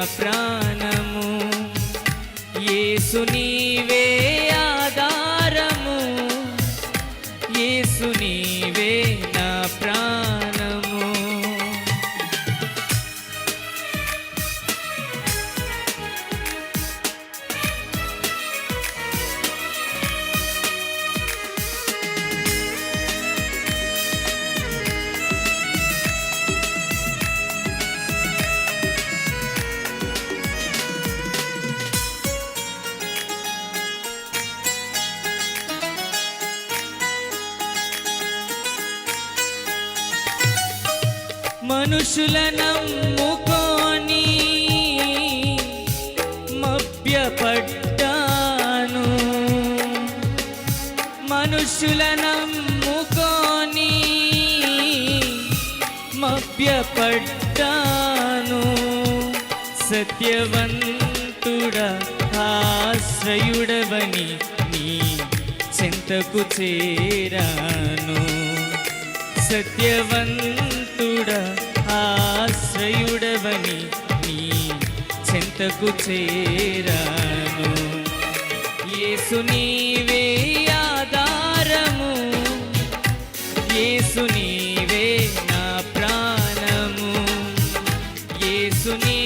ప్రాణము యేసు నీవే ఆధారము, యేసు నీవే నా ప్రాణము. మనుషుల నమ్ముకొని మభ్యపడ్డాను, మనుషుల నమ్ముకొని మభ్యపడ్డాను. సత్యవంతుడా ఆశ్రయుడవని నీ చెంతకు చేరాను, సత్యవంతుడా ఆశ్రయుడవని నీ చెంతకు చేరాను. యేసు నీవే ఆధారము, యేసు నీవే నా ప్రాణము, యేసు నీ